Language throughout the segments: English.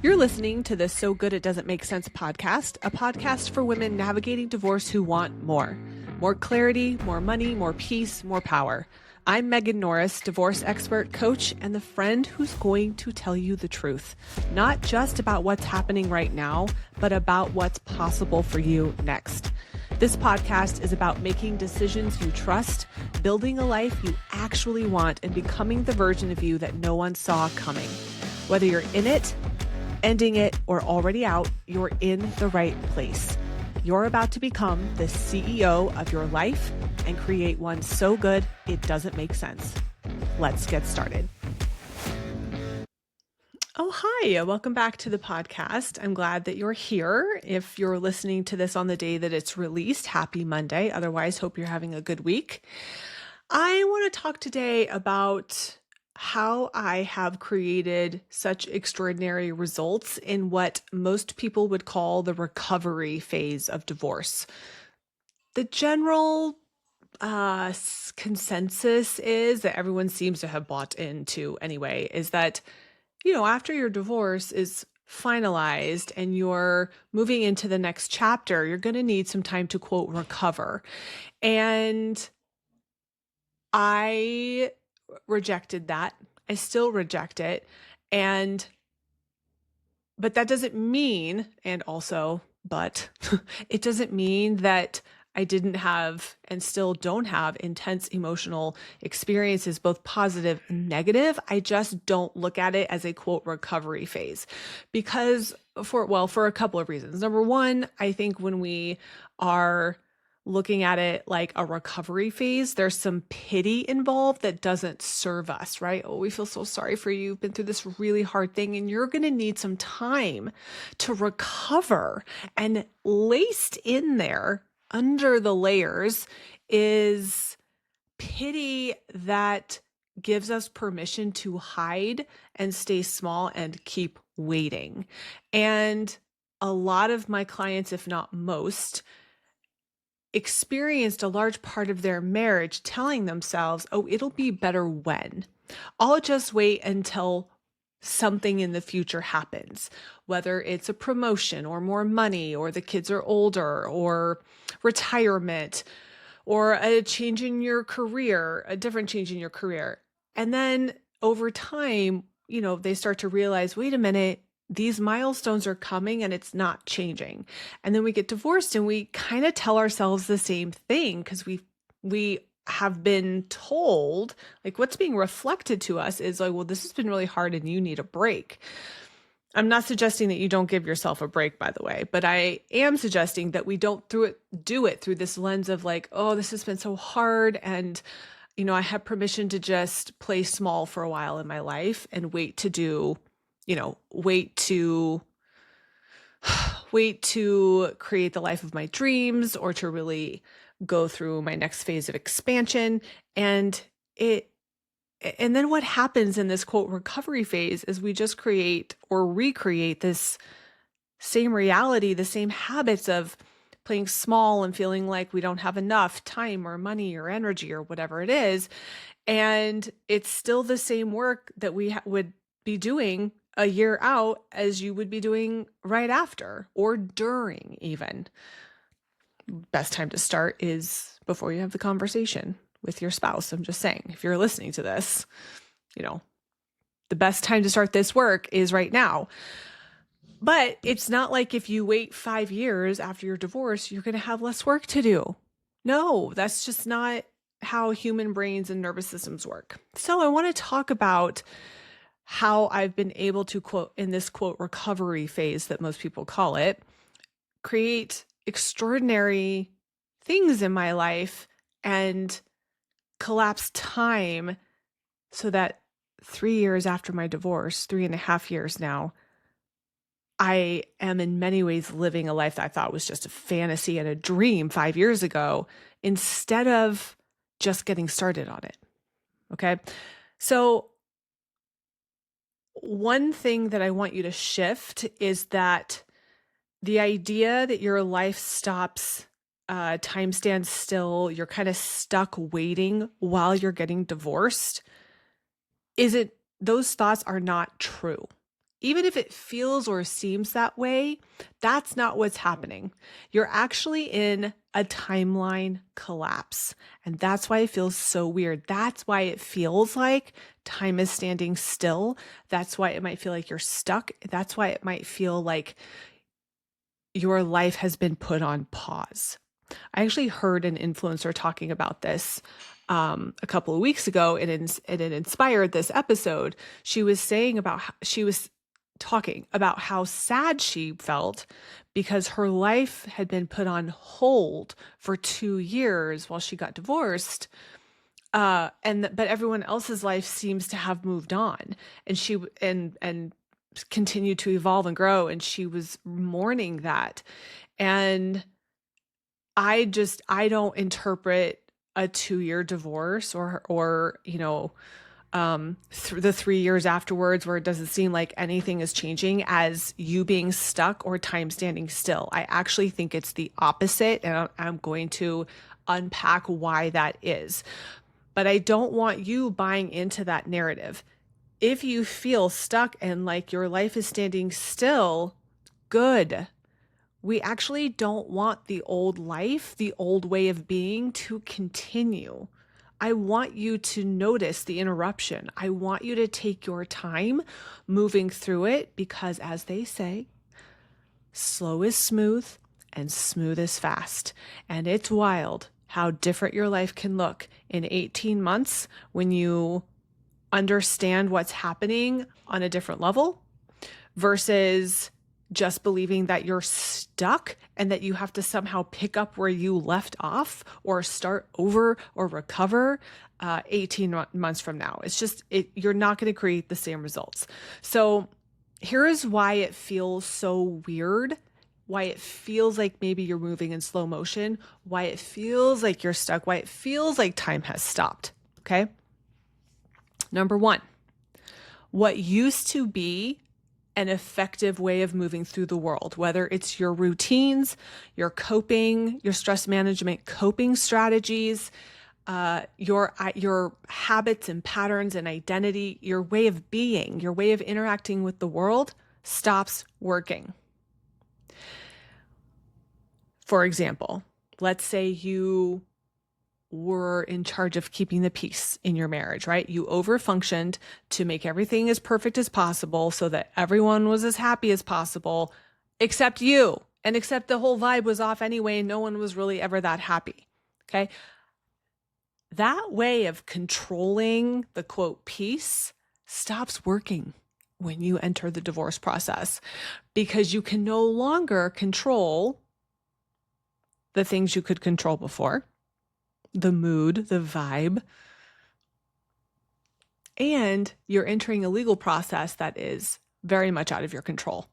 You're listening to the So Good It Doesn't Make Sense podcast, a podcast for women navigating divorce who want more. More clarity, more money, more peace, more power. I'm Megan Norris, divorce expert, coach, and the friend who's going to tell you the truth. Not just about what's happening right now, but about what's possible for you next. This podcast is about making decisions you trust, building a life you actually want, and becoming the version of you that no one saw coming. Whether you're in it, ending it, or already out, you're in the right place. You're about to become the CEO of your life and create one so good it doesn't make sense. Let's get started. Oh, hi. Welcome back to the podcast. I'm glad that you're here. If you're listening to this on the day that it's released, happy Monday. Otherwise, hope you're having a good week. I want to talk today about how I have created such extraordinary results in what most people would call the recovery phase of divorce. The general consensus is that everyone seems to have bought into anyway, is that, after your divorce is finalized and you're moving into the next chapter, you're going to need some time to, quote, recover. And I rejected that. I still reject it. But that doesn't mean, it doesn't mean that I didn't have and still don't have intense emotional experiences, both positive and negative. I just don't look at it as a, quote, recovery phase because for a couple of reasons. Number one, I think when we are looking at it like a recovery phase, there's some pity involved that doesn't serve us, right? Oh, we feel so sorry for you. You've been through this really hard thing and you're going to need some time to recover. And laced in there under the layers is pity that gives us permission to hide and stay small and keep waiting. And a lot of my clients, if not most, experienced a large part of their marriage telling themselves, oh, it'll be better when. I'll just wait until something in the future happens, whether it's a promotion or more money or the kids are older or retirement or a change in your career, a different change in your career. And then over time, they start to realize, wait a minute, these milestones are coming and it's not changing. And then we get divorced and we kind of tell ourselves the same thing because we have been told, like what's being reflected to us is like, well, this has been really hard and you need a break. I'm not suggesting that you don't give yourself a break, by the way, but I am suggesting that we don't do it through this lens of like, oh, this has been so hard and I have permission to just play small for a while in my life and wait to create the life of my dreams or to really go through my next phase of expansion. And then what happens in this, quote, recovery phase is we just create or recreate this same reality, the same habits of playing small and feeling like we don't have enough time or money or energy or whatever it is. And it's still the same work that we would be doing a year out as you would be doing right after or during even. Best time to start is before you have the conversation with your spouse. I'm just saying, if you're listening to this, the best time to start this work is right now. But it's not like if you wait 5 years after your divorce, you're going to have less work to do. No, that's just not how human brains and nervous systems work. So I want to talk about how I've been able to, quote, in this, quote, recovery phase that most people call it, create extraordinary things in my life and collapse time so that 3 years after my divorce, 3.5 years now, I am in many ways living a life that I thought was just a fantasy and a dream 5 years ago, instead of just getting started on it. Okay. So one thing that I want you to shift is that the idea that your life stops, time stands still, you're kind of stuck waiting while you're getting divorced, those thoughts are not true. even if it feels or seems that way, that's not what's happening. You're actually in a timeline collapse. And that's why it feels so weird. That's why it feels like time is standing still. That's why it might feel like you're stuck. That's why it might feel like your life has been put on pause. I actually heard an influencer talking about this a couple of weeks ago, and it inspired this episode. She was saying about she was talking about how sad she felt because her life had been put on hold for 2 years while she got divorced. But everyone else's life seems to have moved on, and she and continued to evolve and grow, and she was mourning that. And I don't interpret a 2-year divorce or through the 3 years afterwards where it doesn't seem like anything is changing as you being stuck or time standing still. I actually think it's the opposite, and I'm going to unpack why that is. But I don't want you buying into that narrative. If you feel stuck and like your life is standing still, good. We actually don't want the old life, the old way of being to continue. I want you to notice the interruption. I want you to take your time moving through it because, as they say, slow is smooth and smooth is fast. And it's wild how different your life can look in 18 months when you understand what's happening on a different level versus just believing that you're stuck and that you have to somehow pick up where you left off or start over or recover 18 months from now. It's just, you're not going to create the same results. So here is why it feels so weird, why it feels like maybe you're moving in slow motion, why it feels like you're stuck, why it feels like time has stopped. Okay. Number one, what used to be an effective way of moving through the world, whether it's your routines, your coping, your stress management coping strategies, your habits and patterns and identity, your way of being, your way of interacting with the world stops working. For example, let's say you were in charge of keeping the peace in your marriage, right? You overfunctioned to make everything as perfect as possible so that everyone was as happy as possible, except you, and except the whole vibe was off anyway, and no one was really ever that happy. Okay. That way of controlling the quote peace stops working when you enter the divorce process because you can no longer control the things you could control before. The mood, the vibe, and you're entering a legal process that is very much out of your control,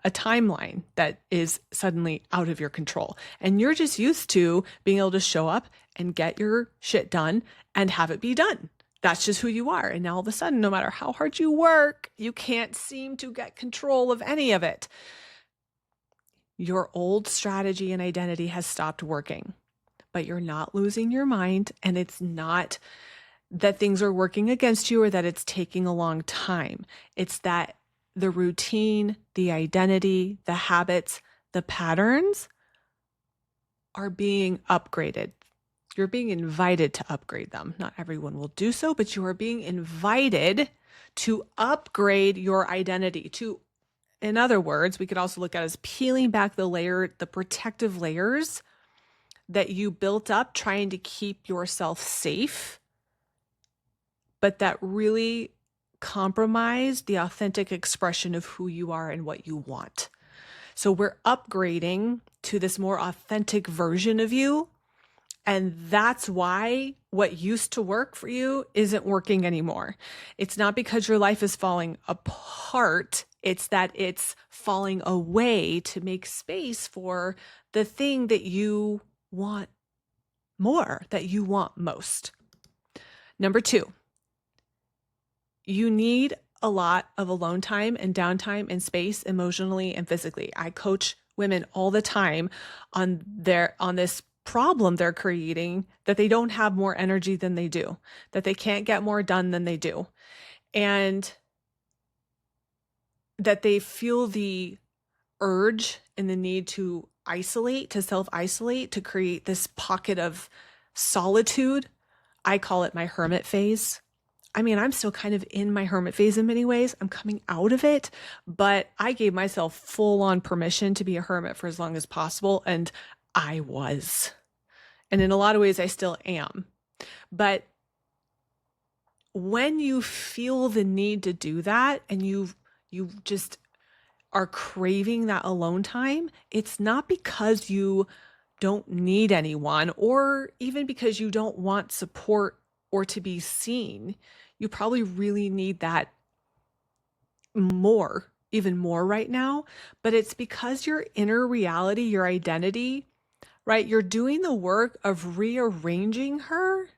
a timeline that is suddenly out of your control. And you're just used to being able to show up and get your shit done and have it be done. That's just who you are. And now all of a sudden, no matter how hard you work, you can't seem to get control of any of it. Your old strategy and identity has stopped working. But you're not losing your mind, and it's not that things are working against you or that it's taking a long time. It's that the routine, the identity, the habits, the patterns are being upgraded. You're being invited to upgrade them. Not everyone will do so, but you are being invited to upgrade your identity. In other words, we could also look at it as peeling back the protective layers that you built up trying to keep yourself safe, but that really compromise the authentic expression of who you are and what you want. So we're upgrading to this more authentic version of you. And that's why what used to work for you isn't working anymore. It's not because your life is falling apart. It's that it's falling away to make space for the thing that you want more, that you want most. Number two, you need a lot of alone time and downtime and space emotionally and physically. I coach women all the time on this problem they're creating, that they don't have more energy than they do, that they can't get more done than they do. And that they feel the urge and the need to isolate, to self-isolate, to create this pocket of solitude. I call it my hermit phase. I mean, I'm still kind of in my hermit phase in many ways. I'm coming out of it, but I gave myself full on permission to be a hermit for as long as possible. And I was. And in a lot of ways, I still am. But when you feel the need to do that and you just are craving that alone time, it's not because you don't need anyone or even because you don't want support or to be seen. You probably really need that more, even more right now, but it's because your inner reality, your identity, right? You're doing the work of rearranging her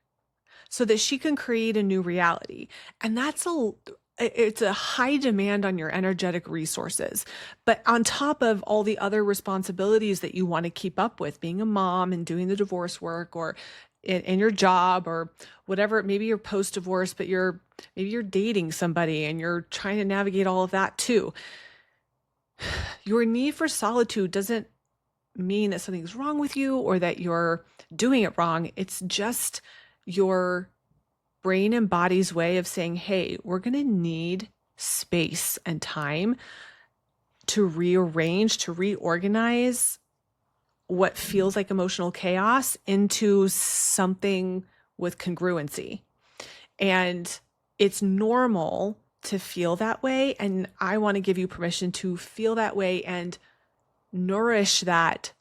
so that she can create a new reality. And it's a high demand on your energetic resources. But on top of all the other responsibilities that you want to keep up with, being a mom and doing the divorce work or in your job or whatever, maybe you're post-divorce, but maybe you're dating somebody and you're trying to navigate all of that too. Your need for solitude doesn't mean that something's wrong with you or that you're doing it wrong. It's just your brain and body's way of saying, hey, we're going to need space and time to rearrange, to reorganize what feels like emotional chaos into something with congruency. And it's normal to feel that way. And I want to give you permission to feel that way and nourish that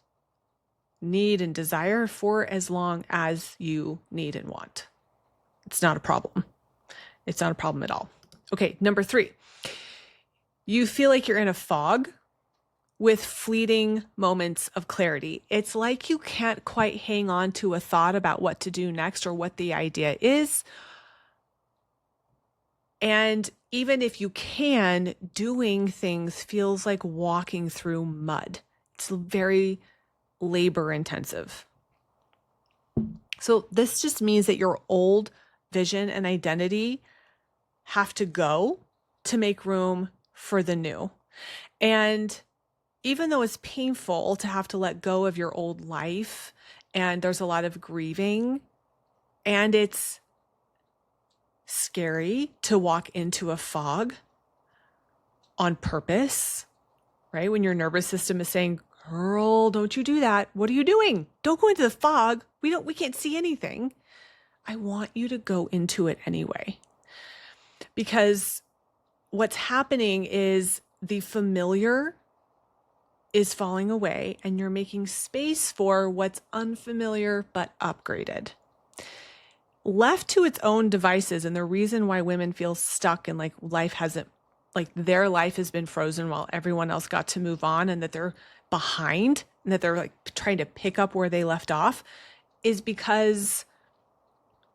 need and desire for as long as you need and want. It's not a problem. It's not a problem at all. Okay, number 3. You feel like you're in a fog with fleeting moments of clarity. It's like you can't quite hang on to a thought about what to do next or what the idea is. And even if you can, doing things feels like walking through mud. It's very labor intensive. So this just means that your old vision and identity have to go to make room for the new. And even though it's painful to have to let go of your old life and there's a lot of grieving and it's scary to walk into a fog on purpose, right? When your nervous system is saying, girl, don't you do that. What are you doing? Don't go into the fog. We can't see anything. I want you to go into it anyway. Because what's happening is the familiar is falling away and you're making space for what's unfamiliar but upgraded. Left to its own devices, and the reason why women feel stuck and like their life has been frozen while everyone else got to move on and that they're behind and that they're like trying to pick up where they left off is because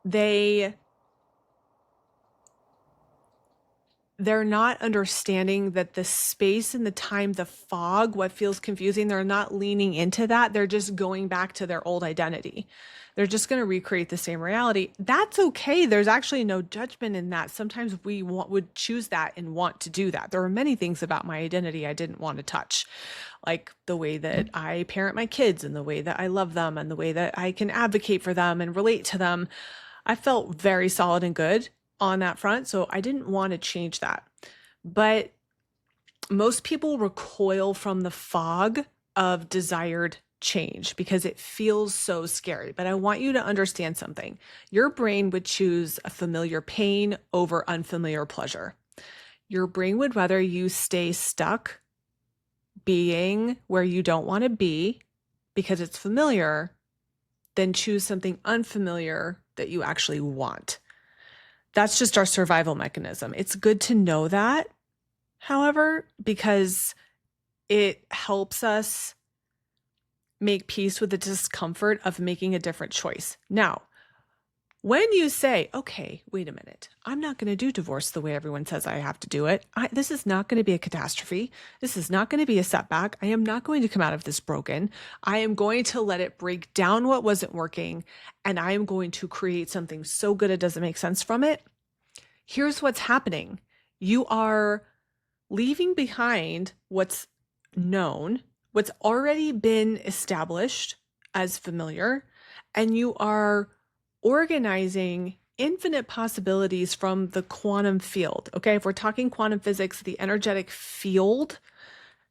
they're not understanding that the space and the time, the fog, what feels confusing, they're not leaning into that. They're just going back to their old identity. They're just going to recreate the same reality. That's okay. There's actually no judgment in that. Sometimes we would choose that and want to do that. There are many things about my identity I didn't want to touch, like the way that I parent my kids and the way that I love them and the way that I can advocate for them and relate to them. I felt very solid and good on that front, so I didn't want to change that. But most people recoil from the fog of desired change because it feels so scary. But I want you to understand something. Your brain would choose a familiar pain over unfamiliar pleasure. Your brain would rather you stay stuck being where you don't want to be because it's familiar than choose something unfamiliar that you actually want. That's just our survival mechanism. It's good to know that, however, because it helps us make peace with the discomfort of making a different choice. Now, when you say, okay, wait a minute, I'm not going to do divorce the way everyone says I have to do it. This is not going to be a catastrophe. This is not going to be a setback. I am not going to come out of this broken. I am going to let it break down what wasn't working, and I am going to create something so good it doesn't make sense from it. Here's what's happening. You are leaving behind what's known, what's already been established as familiar, and you are organizing infinite possibilities from the quantum field. Okay, if we're talking quantum physics, the energetic field,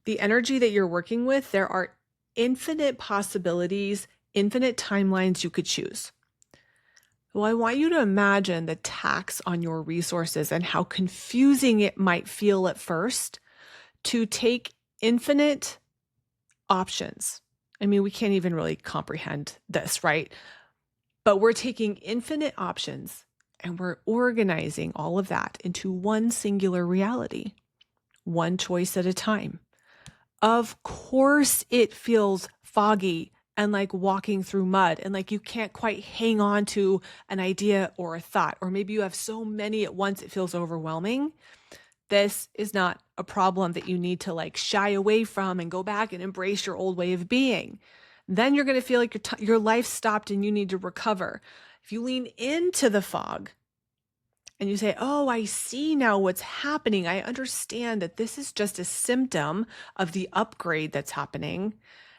the energy that you're working with, there are infinite possibilities, infinite timelines you could choose. Well, I want you to imagine the tax on your resources and how confusing it might feel at first to take infinite options. I mean, we can't even really comprehend this, right? But we're taking infinite options and we're organizing all of that into one singular reality, one choice at a time. Of course, it feels foggy and like walking through mud and like you can't quite hang on to an idea or a thought, or maybe you have so many at once it feels overwhelming. This is not a problem that you need to like shy away from and go back and embrace your old way of being. Then you're going to feel like your life stopped and you need to recover. If you lean into the fog and you say, oh, I see now what's happening. I understand that this is just a symptom of the upgrade that's happening.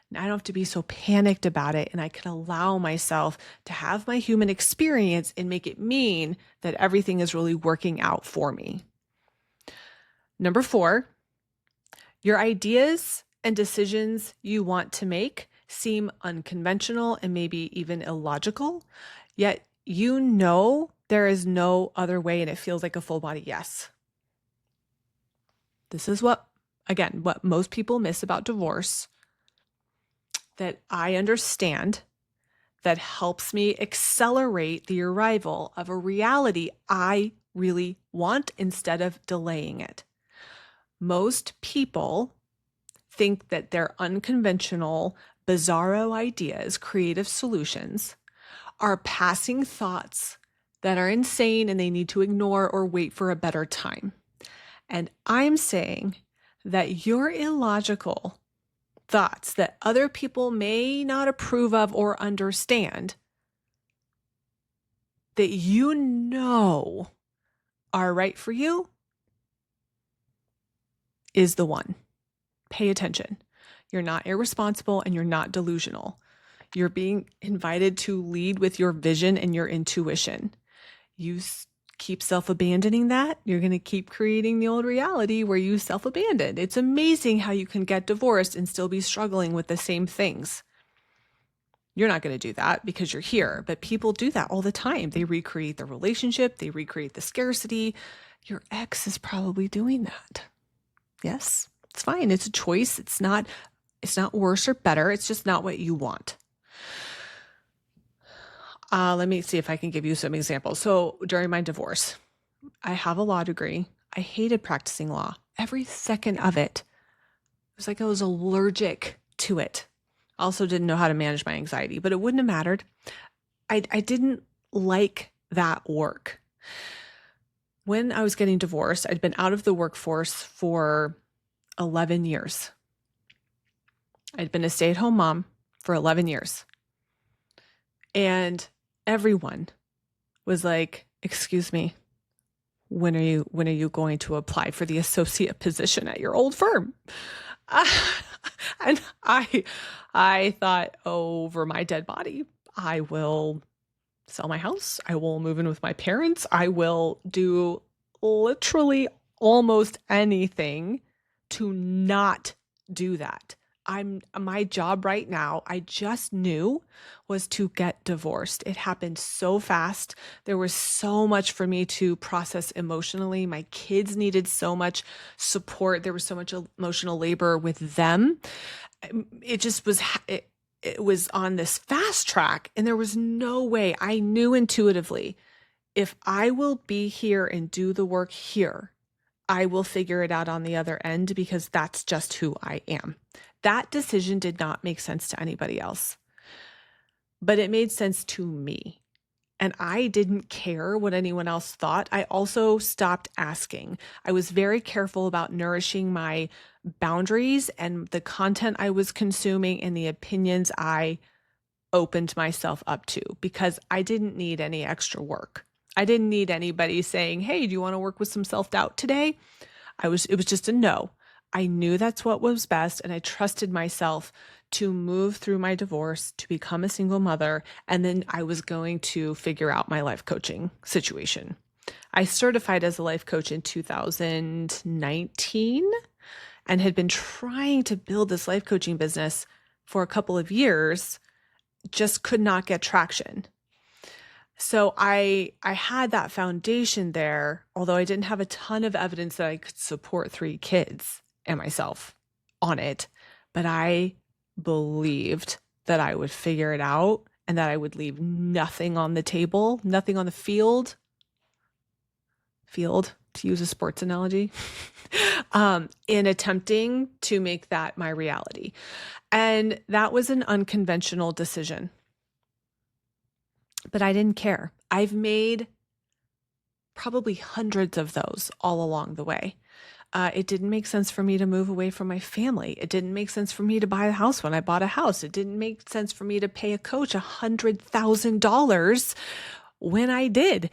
And I don't have to be so panicked about it. And I can allow myself to have my human experience and make it mean that everything is really working out for me. Number 4, your ideas and decisions you want to make seem unconventional and maybe even illogical, yet you know there is no other way and it feels like a full body yes. This is what most people miss about divorce, that I understand, that helps me accelerate the arrival of a reality I really want instead of delaying it. Most people think that their unconventional, bizarro ideas, creative solutions, are passing thoughts that are insane and they need to ignore or wait for a better time. And I'm saying that your illogical thoughts that other people may not approve of or understand, that you know are right for you, is the one. Pay attention. You're not irresponsible and you're not delusional. You're being invited to lead with your vision and your intuition. You keep self-abandoning that, you're going to keep creating the old reality where you self-abandoned. It's amazing how you can get divorced and still be struggling with the same things. You're not going to do that because you're here, but people do that all the time. They recreate the relationship, they recreate the scarcity. Your ex is probably doing that. Yes, it's fine. It's a choice. It's not worse or better. It's just not what you want. Let me see if I can give you some examples. So during my divorce, I have a law degree. I hated practicing law. Every second of it. It was like I was allergic to it. I also didn't know how to manage my anxiety, but it wouldn't have mattered. I didn't like that work. When I was getting divorced, I'd been out of the workforce for 11 years. I'd been a stay-at-home mom for 11 years. And everyone was like, excuse me, when are you going to apply for the associate position at your old firm? And I thought, over my dead body, I will sell my house. I will move in with my parents. I will do literally almost anything to not do that. My job right now, I just knew, was to get divorced. It happened so fast. There was so much for me to process emotionally. My kids needed so much support. There was so much emotional labor with them. It just was, it was on this fast track, and there was no way. I knew intuitively, if I will be here and do the work here, I will figure it out on the other end, because that's just who I am. That decision did not make sense to anybody else, but it made sense to me. And I didn't care what anyone else thought. I also stopped asking. I was very careful about nourishing my boundaries and the content I was consuming and the opinions I opened myself up to, because I didn't need any extra work. I didn't need anybody saying, hey, do you want to work with some self-doubt today? It was just a no. I knew that's what was best, and I trusted myself to move through my divorce, to become a single mother, and then I was going to figure out my life coaching situation. I certified as a life coach in 2019 and had been trying to build this life coaching business for a couple of years, just could not get traction. So I had that foundation there, although I didn't have a ton of evidence that I could support 3 kids and myself on it. But I believed that I would figure it out and that I would leave nothing on the table, nothing on the field, to use a sports analogy, in attempting to make that my reality. And that was an unconventional decision. But I didn't care. I've made probably hundreds of those all along the way. It didn't make sense for me to move away from my family. It didn't make sense for me to buy a house when I bought a house. It didn't make sense for me to pay a coach $100,000 when I did.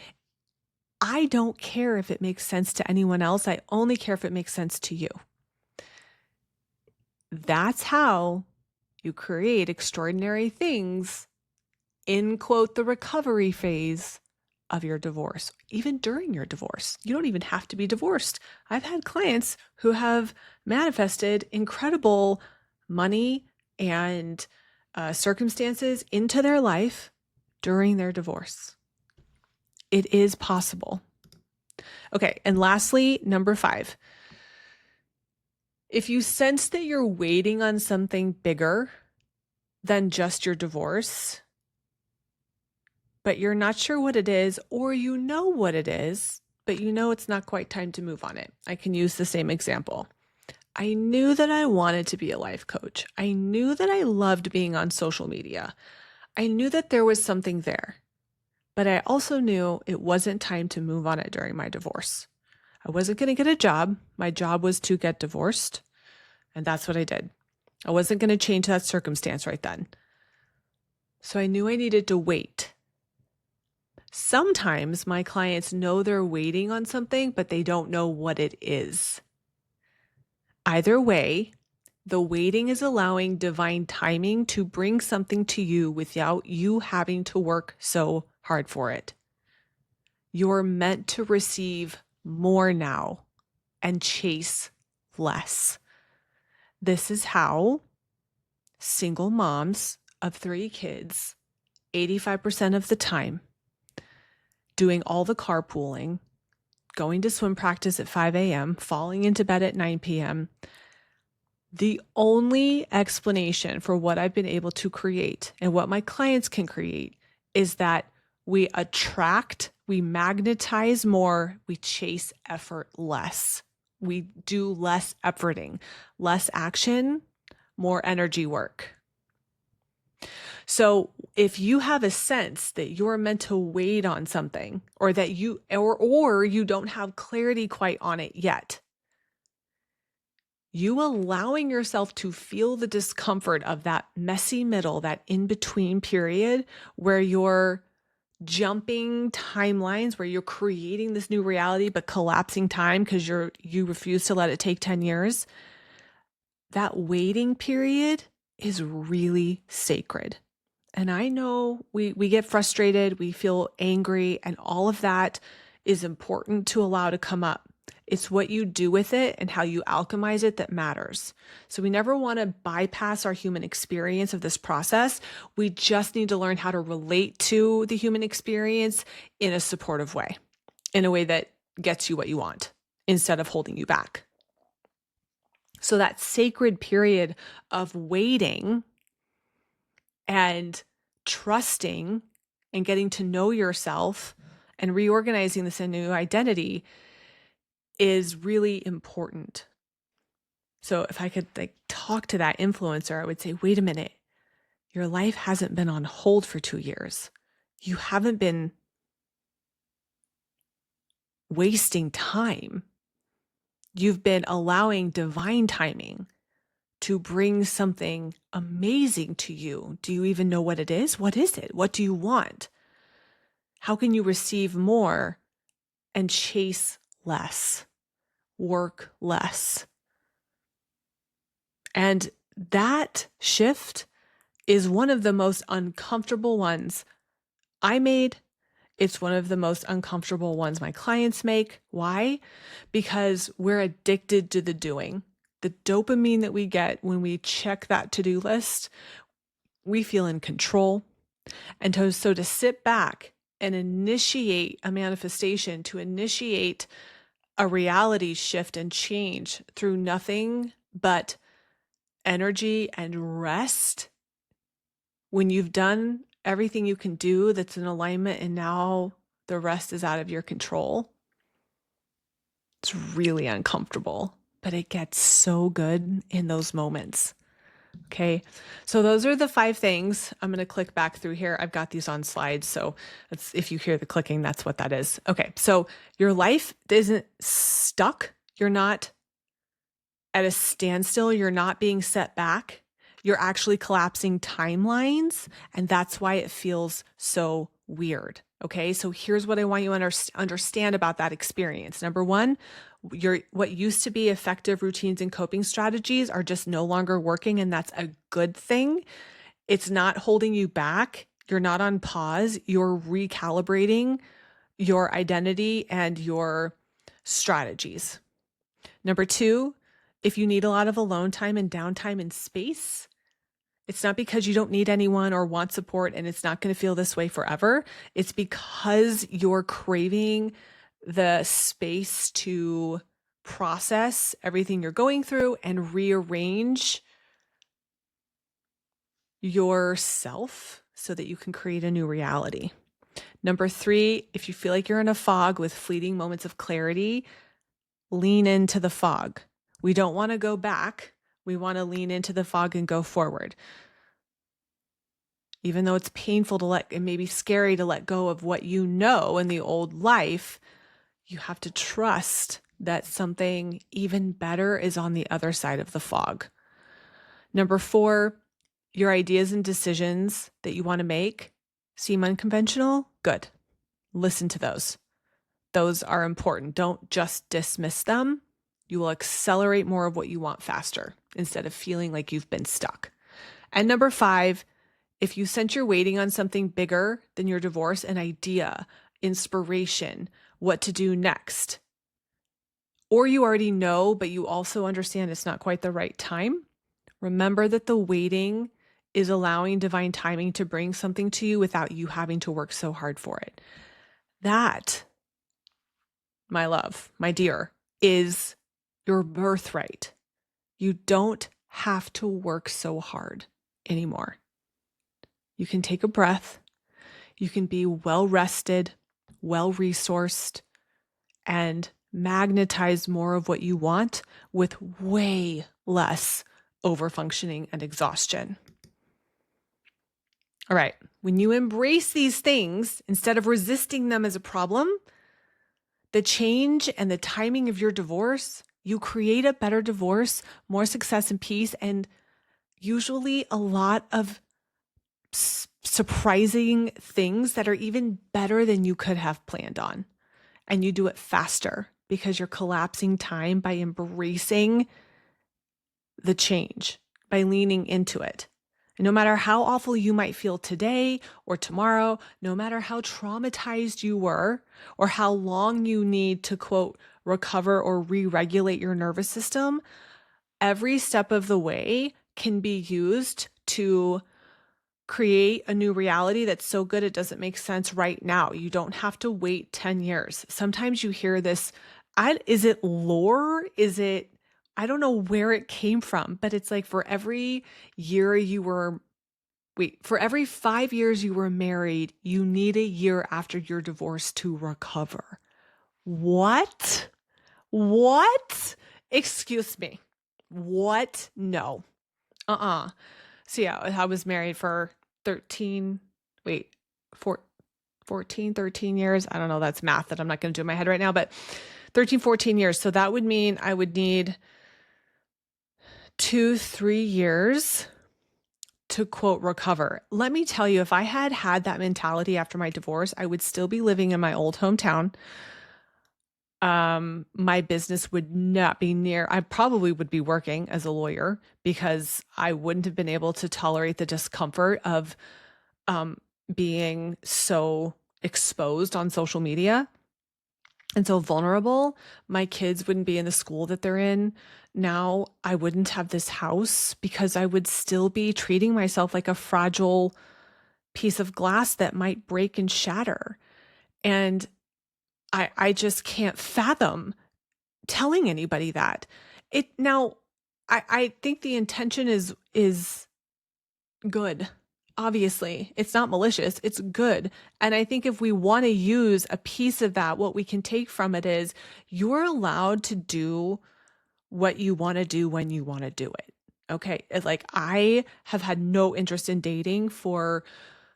I don't care if it makes sense to anyone else. I only care if it makes sense to you. That's how you create extraordinary things in, quote, the recovery phase of your divorce, even during your divorce. You don't even have to be divorced. I've had clients who have manifested incredible money and circumstances into their life during their divorce. It is possible. Okay, and lastly, number 5. If you sense that you're waiting on something bigger than just your divorce, but you're not sure what it is, or you know what it is, but you know it's not quite time to move on it. I can use the same example. I knew that I wanted to be a life coach. I knew that I loved being on social media. I knew that there was something there, but I also knew it wasn't time to move on it during my divorce. I wasn't going to get a job. My job was to get divorced, and that's what I did. I wasn't going to change that circumstance right then. So I knew I needed to wait. Sometimes my clients know they're waiting on something, but they don't know what it is. Either way, the waiting is allowing divine timing to bring something to you without you having to work so hard for it. You're meant to receive more now and chase less. This is how single moms of 3 kids, 85% of the time, doing all the carpooling, going to swim practice at 5 a.m., falling into bed at 9 p.m. The only explanation for what I've been able to create and what my clients can create is that we attract, we magnetize more, we chase effort less. We do less efforting, less action, more energy work. So if you have a sense that you're meant to wait on something, or that you don't have clarity quite on it yet, you allowing yourself to feel the discomfort of that messy middle, that in-between period where you're jumping timelines, where you're creating this new reality but collapsing time because you refuse to let it take 10 years. That waiting period is really sacred. And I know we get frustrated, we feel angry, and all of that is important to allow to come up. It's what you do with it and how you alchemize it that matters. So we never want to bypass our human experience of this process. We just need to learn how to relate to the human experience in a supportive way, in a way that gets you what you want instead of holding you back. So that sacred period of waiting and trusting and getting to know yourself and reorganizing this a new identity is really important. So if I could talk to that influencer, I would say, wait a minute, your life hasn't been on hold for 2 years. You haven't been wasting time. You've been allowing divine timing to bring something amazing to you. Do you even know what it is? What is it? What do you want? How can you receive more and chase less? work less. And that shift is one of the most uncomfortable ones I made. It's one of the most uncomfortable ones my clients make. Why? Because we're addicted to the doing. The dopamine that we get when we check that to-do list, we feel in control. And so to sit back and initiate a manifestation, to initiate a reality shift and change through nothing but energy and rest, when you've done everything you can do that's in alignment and now the rest is out of your control, it's really uncomfortable, but it gets so good in those moments. Okay, so those are the 5 things. I'm going to click back through here. I've got these on slides, so if you hear the clicking, that's what that is. Okay, so your life isn't stuck. You're not at a standstill. You're not being set back. You're actually collapsing timelines, and that's why it feels so weird. Okay, so here's what I want you to understand about that experience. Number 1, what used to be effective routines and coping strategies are just no longer working, and that's a good thing. It's not holding you back. You're not on pause. You're recalibrating your identity and your strategies. Number 2, if you need a lot of alone time and downtime and space, it's not because you don't need anyone or want support and it's not going to feel this way forever. It's because you're craving the space to process everything you're going through and rearrange yourself so that you can create a new reality. Number 3, if you feel like you're in a fog with fleeting moments of clarity, lean into the fog. We don't want to go back. We want to lean into the fog and go forward. Even though it's painful to it may be scary to let go of what you know in the old life, you have to trust that something even better is on the other side of the fog. Number 4, your ideas and decisions that you want to make seem unconventional? Good. Listen to those. Those are important. Don't just dismiss them. You will accelerate more of what you want faster instead of feeling like you've been stuck. And number 5, if you sense you're waiting on something bigger than your divorce, an idea, inspiration, what to do next, or you already know, but you also understand it's not quite the right time, remember that the waiting is allowing divine timing to bring something to you without you having to work so hard for it. That, my love, my dear, is your birthright. You don't have to work so hard anymore. You can take a breath. You can be well rested, well resourced, and magnetize more of what you want with way less overfunctioning and exhaustion. All right. When you embrace these things, instead of resisting them as a problem, the change and the timing of your divorce, you create a better divorce, more success and peace, and usually a lot of surprising things that are even better than you could have planned on. And you do it faster because you're collapsing time by embracing the change, by leaning into it. And no matter how awful you might feel today or tomorrow, no matter how traumatized you were or how long you need to, quote, recover or re-regulate your nervous system, every step of the way can be used to create a new reality that's so good it doesn't make sense right now. You don't have to wait 10 years. Sometimes you hear this, is it lore? I don't know where it came from, but it's like for every 5 years you were married, you need a year after your divorce to recover. What? Excuse me. What? No. So yeah, I was married for 13 years. I don't know. That's math that I'm not going to do in my head right now, but 13, 14 years. So that would mean I would need 2-3 years to, quote, recover. Let me tell you, if I had that mentality after my divorce, I would still be living in my old hometown. my business would not be near, I probably would be working as a lawyer because I wouldn't have been able to tolerate the discomfort of being so exposed on social media and so vulnerable. My kids wouldn't be in the school that they're in. Now I wouldn't have this house because I would still be treating myself like a fragile piece of glass that might break and shatter. And I just can't fathom telling anybody that. I think the intention is good. Obviously, it's not malicious, it's good. And I think if we want to use a piece of that, what we can take from it is you're allowed to do what you want to do when you want to do it. Okay. It's like I have had no interest in dating for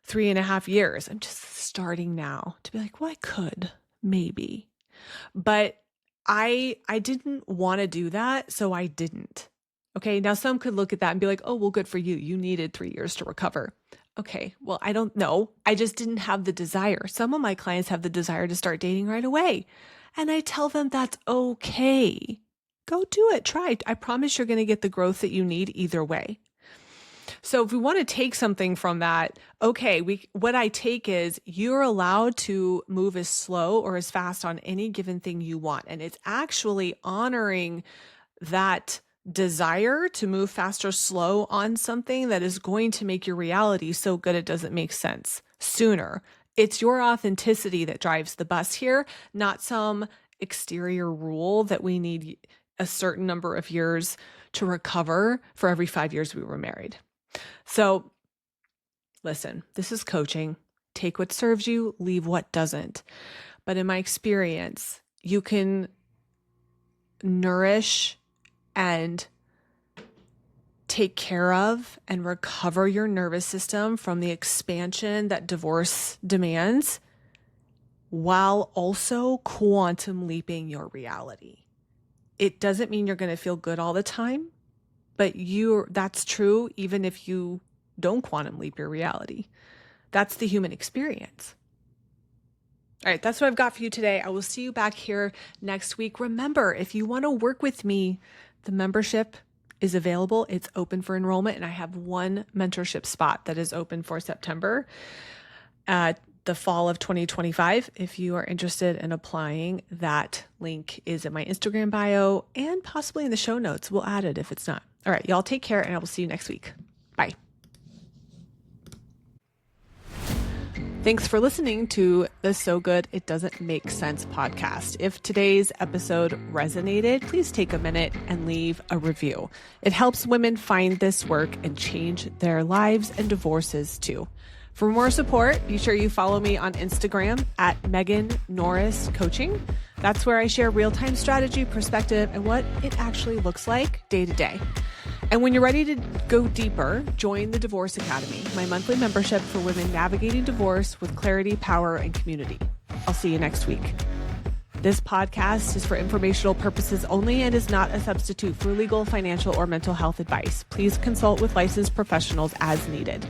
3.5 years. I'm just starting now to be like, well, I could maybe, but I didn't want to do that. So I didn't. Okay. Now some could look at that and be like, oh, well, good for you. You needed 3 years to recover. Okay. Well, I don't know. I just didn't have the desire. Some of my clients have the desire to start dating right away. And I tell them that's okay. Go do it. Try it. I promise you're going to get the growth that you need either way. So if we want to take something from that, okay, what I take is you're allowed to move as slow or as fast on any given thing you want. And it's actually honoring that desire to move fast or slow on something that is going to make your reality so good it doesn't make sense sooner. It's your authenticity that drives the bus here, not some exterior rule that we need a certain number of years to recover for every 5 years we were married. So listen, this is coaching. Take what serves you, leave what doesn't. But in my experience, you can nourish and take care of and recover your nervous system from the expansion that divorce demands while also quantum leaping your reality. It doesn't mean you're going to feel good all the time, but that's true even if you don't quantum leap your reality. That's the human experience. All right, that's what I've got for you today. I will see you back here next week. Remember, if you want to work with me, the membership is available. It's open for enrollment, and I have one mentorship spot that is open for September, the fall of 2025. If you are interested in applying, that link is in my Instagram bio and possibly in the show notes. We'll add it if it's not. All right, y'all take care, and I will see you next week. Bye. Thanks for listening to the So Good It Doesn't Make Sense podcast. If today's episode resonated, please take a minute and leave a review. It helps women find this work and change their lives and divorces too. For more support, be sure you follow me on Instagram at Megan Norris Coaching. That's where I share real-time strategy, perspective, and what it actually looks like day to day. And when you're ready to go deeper, join the Divorce Academy, my monthly membership for women navigating divorce with clarity, power, and community. I'll see you next week. This podcast is for informational purposes only and is not a substitute for legal, financial, or mental health advice. Please consult with licensed professionals as needed.